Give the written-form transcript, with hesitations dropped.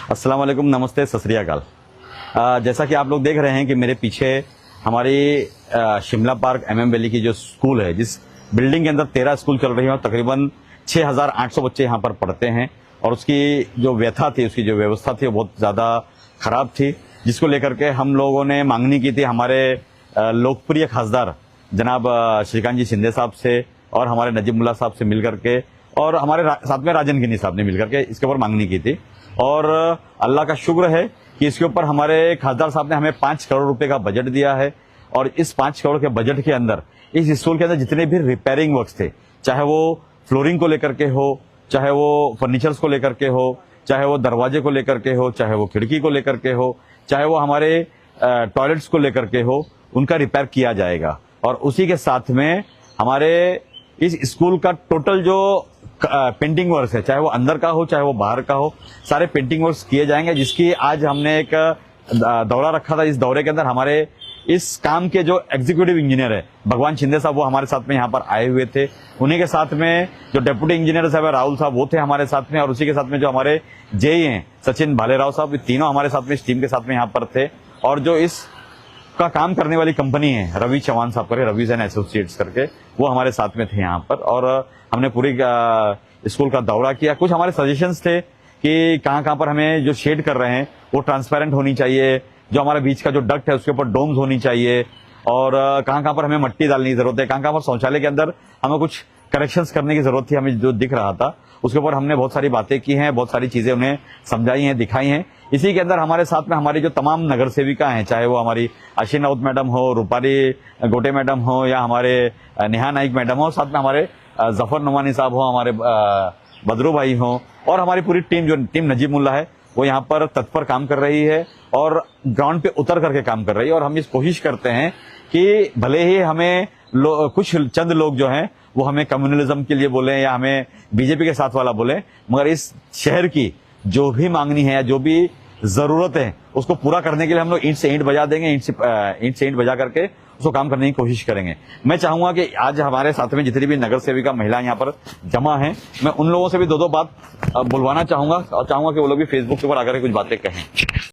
अस्सलाम वालेकुम, नमस्ते, सत श्री अकाल। जैसा कि आप लोग देख रहे हैं कि मेरे पीछे हमारी शिमला पार्क एमएम वैली की जो स्कूल है, जिस बिल्डिंग के अंदर 13 स्कूल चल रही है और तकरीबन 6,800 बच्चे यहाँ पर पढ़ते हैं और उसकी जो व्यथा थी, उसकी जो व्यवस्था थी वो बहुत ज़्यादा खराब थी, जिसको लेकर के हम लोगों ने मांगनी की थी हमारे लोकप्रिय खासदार जनाब श्रीकांत जी शिंदे साहब से और हमारे नजीमुल्लाह साहब से मिलकर के और हमारे साथ में राजन गिनी साहब ने मिलकर के इसके ऊपर मांगनी की थी। और अल्लाह का शुक्र है कि इसके ऊपर हमारे खासदार साहब ने हमें 5 करोड़ रुपए का बजट दिया है और इस 5 करोड़ के बजट के अंदर इस स्कूल के अंदर जितने भी रिपेयरिंग वर्क्स थे, चाहे वो फ्लोरिंग को लेकर के हो, चाहे वो फर्नीचर्स को लेकर के हो, चाहे वो दरवाजे को लेकर के हो, चाहे वो खिड़की को लेकर के हो, चाहे वो हमारे टॉयलेट्स को लेकर के हो, उनका रिपेयर किया जाएगा। और उसी के साथ में हमारे इस स्कूल का टोटल जो पेंटिंग वर्क है, चाहे वो अंदर का हो चाहे वो बाहर का हो, सारे पेंटिंग वर्क्स किए जाएंगे, जिसकी आज हमने एक दौरा रखा था। इस दौरे के अंदर हमारे इस काम के जो एग्जीक्यूटिव इंजीनियर है भगवान शिंदे साहब, वो हमारे साथ में यहाँ पर आए हुए थे। उन्हीं के साथ में जो डेप्यूटी इंजीनियर साहब है राहुल साहब, वो थे हमारे साथ में। और उसी के साथ में जो हमारे जेई हैं सचिन भालेराव साहब, ये तीनों हमारे साथ में इस टीम के साथ में यहाँ पर थे। और जो इस का काम करने वाली कंपनी है रवि चौहान साहब करके, रवीज एंड एसोसिएट्स करके, वो हमारे साथ में थे यहाँ पर। और हमने पूरी स्कूल का दौरा किया। कुछ हमारे सजेशंस थे कि कहाँ पर हमें जो शेड कर रहे हैं वो ट्रांसपेरेंट होनी चाहिए, जो हमारे बीच का जो डक्ट है उसके ऊपर डोम्स होनी चाहिए, और कहाँ पर हमें मट्टी डालने की जरूरत है, कहाँ पर शौचालय के अंदर हमें कुछ करेक्शंस करने की जरूरत थी, हमें जो दिख रहा था उसके ऊपर हमने बहुत सारी बातें की हैं, बहुत सारी चीजें उन्हें समझाई हैं, दिखाई हैं। इसी के अंदर हमारे साथ में हमारी जो तमाम नगर सेविका हैं, चाहे वो हमारी आशीन राउत मैडम हो, रूपाली गोटे मैडम हो, या हमारे नेहा नाइक मैडम हो, साथ में हमारे जफर नुमानी साहब हो, हमारे बदरू भाई हो, और हमारी पूरी टीम जो टीम नजीमुल्लाह है वो यहाँ पर तत्पर काम कर रही है और ग्राउंड पे उतर करके काम कर रही है। और हम इस कोशिश करते हैं कि भले ही हमें कुछ चंद लोग जो हैं वो हमें कम्युनलिज्म के लिए बोले या हमें बीजेपी के साथ वाला बोले, मगर इस शहर की जो भी मांगनी है, जो भी जरूरत है, उसको पूरा करने के लिए हम लोग ईंट से ईंट बजा देंगे, ईंट से ईंट बजा करके उसको काम करने की कोशिश करेंगे। मैं चाहूंगा कि आज हमारे साथ में जितनी भी नगर सेविका महिलाएं यहाँ पर जमा हैं, मैं उन लोगों से भी दो बात बुलवाना चाहूंगा और चाहूंगा कि वो लोग भी फेसबुक के ऊपर आकर कुछ बातें कहें।